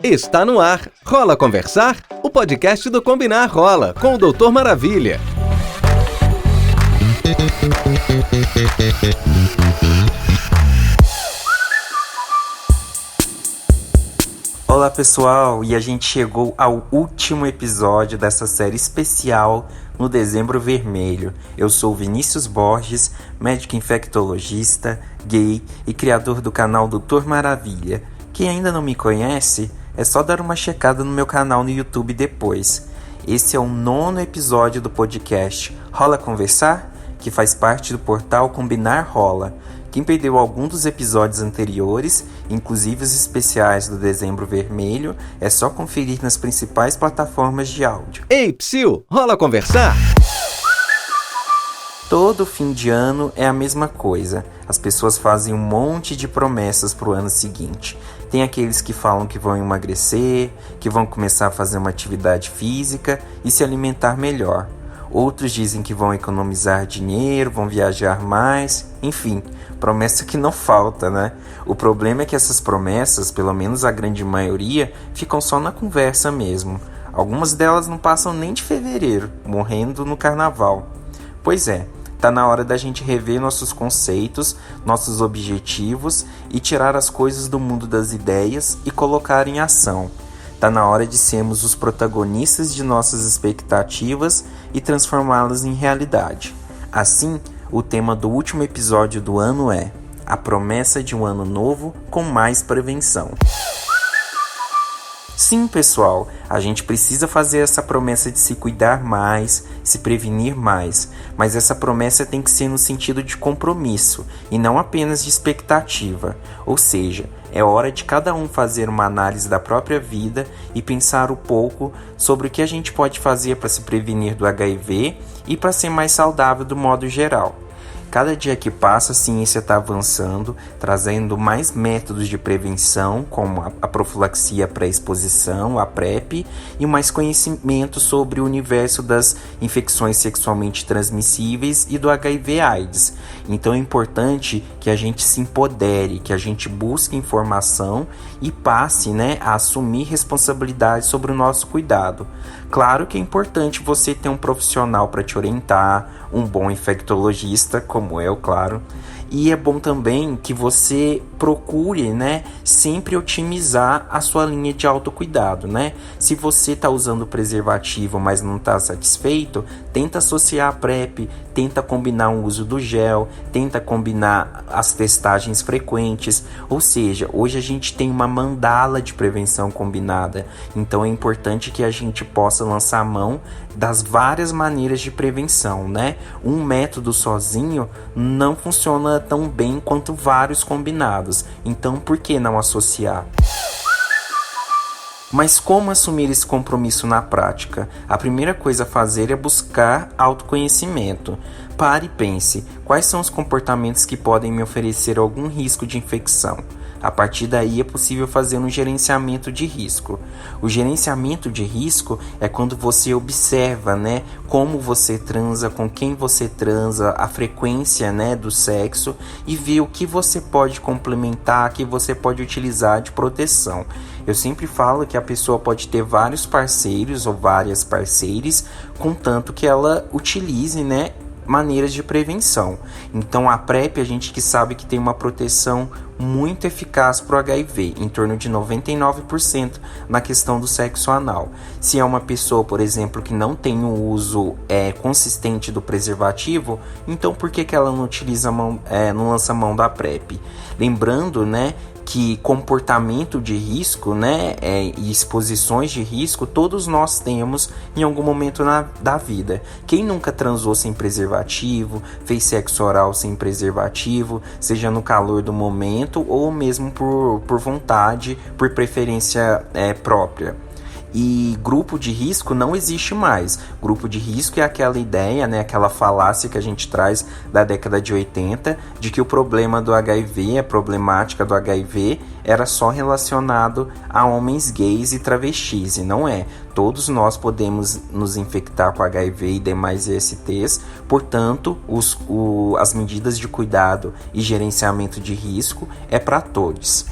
Está no ar, Rola Conversar? O podcast do Combinar Rola, com o Doutor Maravilha. Olá pessoal, e a gente chegou ao último episódio dessa série especial no Dezembro Vermelho. Eu sou Vinícius Borges, médico infectologista, gay e criador do canal Doutor Maravilha. Quem ainda não me conhece, é só dar uma checada no meu canal no YouTube depois. Esse é o 9º episódio do podcast Rola Conversar, que faz parte do portal Combinar Rola. Quem perdeu algum dos episódios anteriores, inclusive os especiais do Dezembro Vermelho, é só conferir nas principais plataformas de áudio. Ei, psiu, rola conversar? Todo fim de ano é a mesma coisa. As pessoas fazem um monte de promessas para o ano seguinte. Tem aqueles que falam que vão emagrecer, que vão começar a fazer uma atividade física e se alimentar melhor. Outros dizem que vão economizar dinheiro, vão viajar mais, enfim, promessa que não falta, né? O problema é que essas promessas, pelo menos a grande maioria, ficam só na conversa mesmo. Algumas delas não passam nem de fevereiro, morrendo no carnaval. Pois é, tá na hora da gente rever nossos conceitos, nossos objetivos e tirar as coisas do mundo das ideias e colocar em ação. Tá na hora de sermos os protagonistas de nossas expectativas e transformá-las em realidade. Assim, o tema do último episódio do ano é a promessa de um ano novo com mais prevenção. Sim, pessoal, a gente precisa fazer essa promessa de se cuidar mais, se prevenir mais, mas essa promessa tem que ser no sentido de compromisso e não apenas de expectativa. Ou seja, é hora de cada um fazer uma análise da própria vida e pensar um pouco sobre o que a gente pode fazer para se prevenir do HIV e para ser mais saudável do modo geral. Cada dia que passa, a ciência está avançando, trazendo mais métodos de prevenção, como a profilaxia pré-exposição, a PrEP, e mais conhecimento sobre o universo das infecções sexualmente transmissíveis e do HIV/AIDS. Então é importante que a gente se empodere, que a gente busque informação e passe, a assumir responsabilidade sobre o nosso cuidado. Claro que é importante você ter um profissional para te orientar, um bom infectologista, como eu, claro. E é bom também que você procure, sempre otimizar a sua linha de autocuidado, Se você está usando preservativo, mas não está satisfeito, tenta associar a PrEP, tenta combinar o uso do gel, tenta combinar as testagens frequentes. Ou seja, hoje a gente tem uma mandala de prevenção combinada. Então é importante que a gente possa lançar a mão das várias maneiras de prevenção, Um método sozinho não funciona tão bem quanto vários combinados. Então, por que não associar? Mas como assumir esse compromisso na prática? A primeira coisa a fazer é buscar autoconhecimento. Pare e pense, quais são os comportamentos que podem me oferecer algum risco de infecção? A partir daí é possível fazer um gerenciamento de risco. O gerenciamento de risco é quando você observa, como você transa, com quem você transa, a frequência, do sexo e vê o que você pode complementar, que você pode utilizar de proteção. Eu sempre falo que a pessoa pode ter vários parceiros ou várias parceiras, contanto que ela utilize, maneiras de prevenção. Então a PrEP a gente que sabe que tem uma proteção muito eficaz para o HIV, em torno de 99% na questão do sexo anal. Se é uma pessoa, por exemplo, que não tem um uso consistente do preservativo, então por que ela não utiliza não lança mão da PrEP? Lembrando, que comportamento de risco, e exposições de risco, todos nós temos em algum momento da vida. Quem nunca transou sem preservativo, fez sexo oral sem preservativo, seja no calor do momento ou mesmo por vontade, por preferência própria. E grupo de risco não existe mais. Grupo de risco é aquela ideia, aquela falácia que a gente traz da década de 80, de que o problema do HIV, a problemática do HIV, era só relacionado a homens gays e travestis, e não é. Todos nós podemos nos infectar com HIV e demais ISTs, portanto, as medidas de cuidado e gerenciamento de risco é para todos.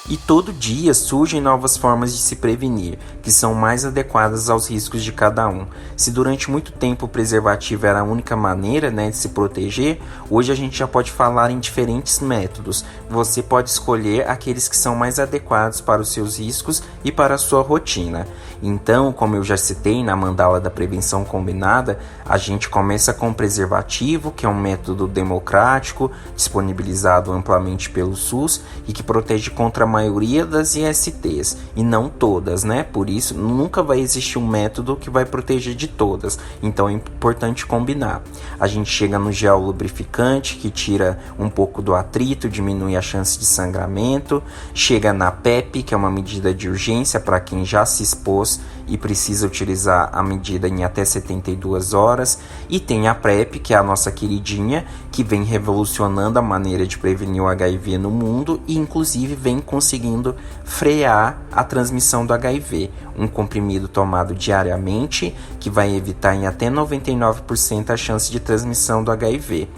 E todo dia surgem novas formas de se prevenir, que são mais adequadas aos riscos de cada um. Se durante muito tempo o preservativo era a única maneira, de se proteger, hoje a gente já pode falar em diferentes métodos. Você pode escolher aqueles que são mais adequados para os seus riscos e para a sua rotina. Então, como eu já citei na mandala da prevenção combinada, a gente começa com o preservativo, que é um método democrático, disponibilizado amplamente pelo SUS e que protege contra a maioria das ISTs, e não todas, Por isso, nunca vai existir um método que vai proteger de todas, então é importante combinar. A gente chega no gel lubrificante, que tira um pouco do atrito, diminui a chance de sangramento, chega na PEP, que é uma medida de urgência para quem já se expôs e precisa utilizar a medida em até 72 horas, e tem a PrEP, que é a nossa queridinha, que vem revolucionando a maneira de prevenir o HIV no mundo e inclusive vem conseguindo frear a transmissão do HIV. Um comprimido tomado diariamente que vai evitar em até 99% a chance de transmissão do HIV.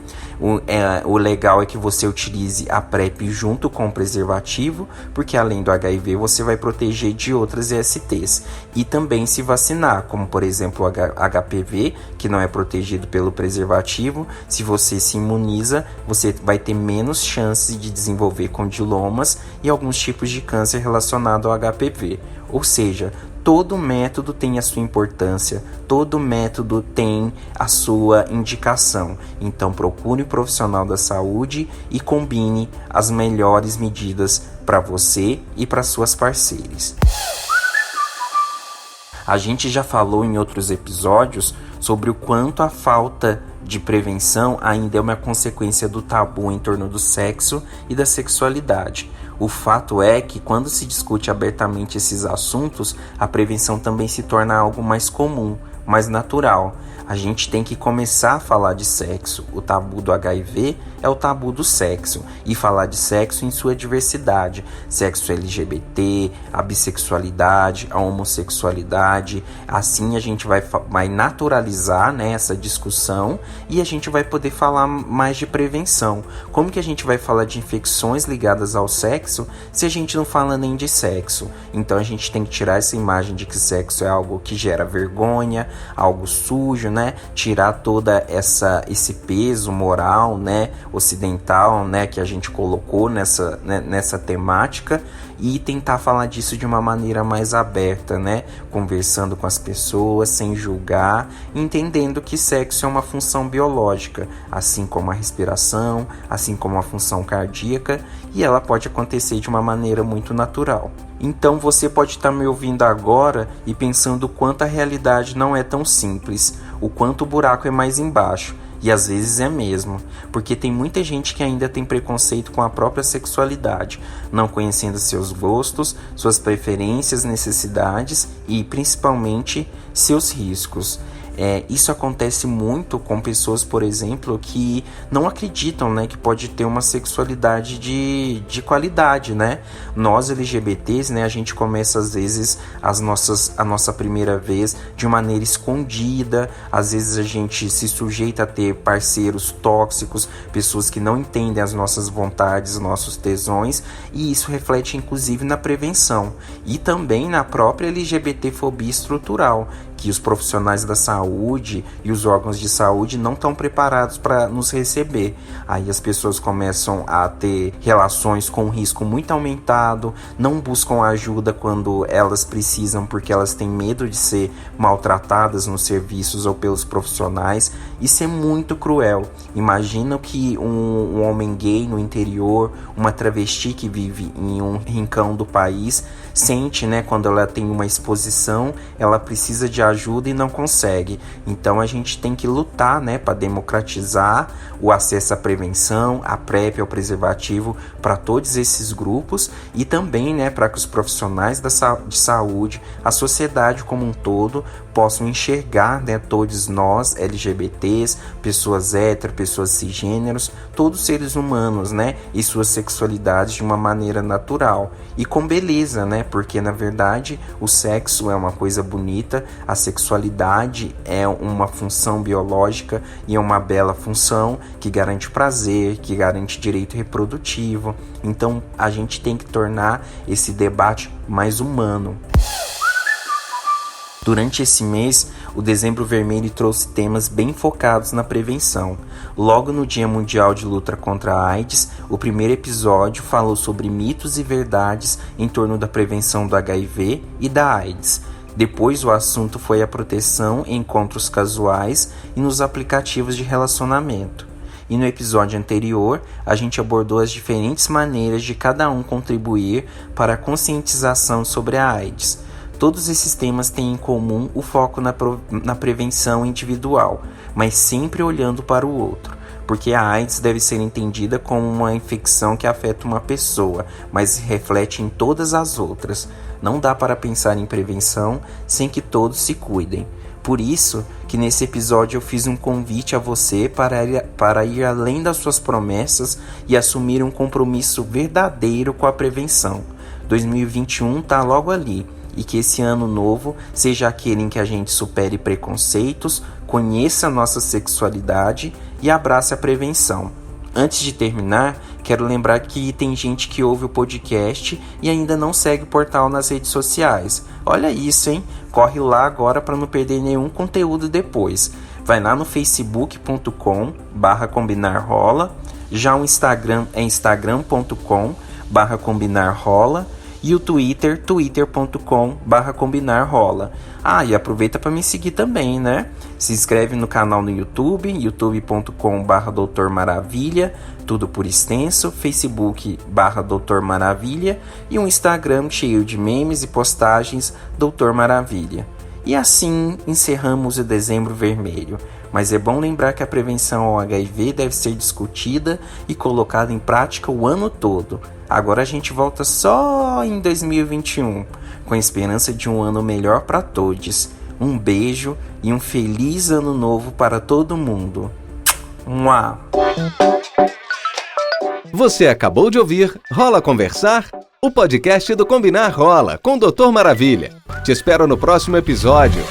O legal é que você utilize a PrEP junto com o preservativo, porque além do HIV você vai proteger de outras ISTs. E também se vacinar, como por exemplo o HPV, que não é protegido pelo preservativo. Se você se imuniza, você vai ter menos chances de desenvolver condilomas e alguns tipos de câncer relacionado ao HPV. Ou seja, todo método tem a sua importância, todo método tem a sua indicação. Então procure um profissional da saúde e combine as melhores medidas para você e para suas parceiras. A gente já falou em outros episódios sobre o quanto a falta de prevenção ainda é uma consequência do tabu em torno do sexo e da sexualidade. O fato é que, quando se discute abertamente esses assuntos, a prevenção também se torna algo mais comum, mais natural. A gente tem que começar a falar de sexo. O tabu do HIV é o tabu do sexo, e falar de sexo em sua diversidade: sexo LGBT, a bissexualidade, a homossexualidade. Assim a gente vai naturalizar, essa discussão, e a gente vai poder falar mais de prevenção. Como que a gente vai falar de infecções ligadas ao sexo se a gente não fala nem de sexo? Então a gente tem que tirar essa imagem de que sexo é algo que gera vergonha, algo sujo, tirar toda esse peso moral, ocidental, que a gente colocou nessa temática, e tentar falar disso de uma maneira mais aberta, conversando com as pessoas, sem julgar, entendendo que sexo é uma função biológica, assim como a respiração, assim como a função cardíaca, e ela pode acontecer de uma maneira muito natural. Então você pode estar me ouvindo agora e pensando o quanto a realidade não é tão simples, o quanto o buraco é mais embaixo. E às vezes é mesmo, porque tem muita gente que ainda tem preconceito com a própria sexualidade, não conhecendo seus gostos, suas preferências, necessidades e principalmente seus riscos. Isso acontece muito com pessoas, por exemplo, que não acreditam, que pode ter uma sexualidade de qualidade, Nós LGBTs, a gente começa às vezes a nossa primeira vez de maneira escondida. Às vezes a gente se sujeita a ter parceiros tóxicos, pessoas que não entendem as nossas vontades, nossos tesões, e isso reflete inclusive na prevenção e também na própria LGBTfobia estrutural, que os profissionais da saúde e os órgãos de saúde não estão preparados para nos receber. Aí as pessoas começam a ter relações com um risco muito aumentado, não buscam ajuda quando elas precisam porque elas têm medo de ser maltratadas nos serviços ou pelos profissionais. Isso é muito cruel. Imagina que um homem gay no interior, uma travesti que vive em um rincão do país, sente, quando ela tem uma exposição, ela precisa de ajuda e não consegue. Então a gente tem que lutar, para democratizar o acesso à prevenção, à PrEP, ao preservativo para todos esses grupos, e também, para que os profissionais de saúde, a sociedade como um todo, possam enxergar, né, todos nós, LGBTs, pessoas héteros, pessoas cisgêneros, todos seres humanos, né, e suas sexualidades de uma maneira natural e com beleza, né, porque na verdade o sexo é uma coisa bonita, a sexualidade é uma função biológica e é uma bela função que garante prazer, que garante direito reprodutivo. Então a gente tem que tornar esse debate mais humano. Durante esse mês, o Dezembro Vermelho trouxe temas bem focados na prevenção. Logo no Dia Mundial de Luta contra a AIDS, o primeiro episódio falou sobre mitos e verdades em torno da prevenção do HIV e da AIDS. Depois o assunto foi a proteção em encontros casuais e nos aplicativos de relacionamento. E no episódio anterior, a gente abordou as diferentes maneiras de cada um contribuir para a conscientização sobre a AIDS. Todos esses temas têm em comum o foco na prevenção individual, mas sempre olhando para o outro, porque a AIDS deve ser entendida como uma infecção que afeta uma pessoa, mas reflete em todas as outras. Não dá para pensar em prevenção sem que todos se cuidem. Por isso que nesse episódio eu fiz um convite a você para ir além das suas promessas e assumir um compromisso verdadeiro com a prevenção. 2021 está logo ali. E que esse ano novo seja aquele em que a gente supere preconceitos, conheça a nossa sexualidade e abrace a prevenção. Antes de terminar, quero lembrar que tem gente que ouve o podcast e ainda não segue o portal nas redes sociais. Olha isso, hein? Corre lá agora para não perder nenhum conteúdo depois. Vai lá no facebook.com/combinarrola. Já o Instagram é instagram.com/combinarrola. E o Twitter, twitter.com/combinarrola. E aproveita para me seguir também, né? Se inscreve no canal no YouTube, youtube.com/Doutor Maravilha, tudo por extenso, facebook.com/Doutor Maravilha e um Instagram cheio de memes e postagens, Doutor Maravilha. E assim encerramos o Dezembro Vermelho. Mas é bom lembrar que a prevenção ao HIV deve ser discutida e colocada em prática o ano todo. Agora a gente volta só em 2021, com a esperança de um ano melhor para todos. Um beijo e um feliz ano novo para todo mundo. Mua! Você acabou de ouvir Rola Conversar? O podcast do Combinar Rola, com o Doutor Maravilha. Te espero no próximo episódio.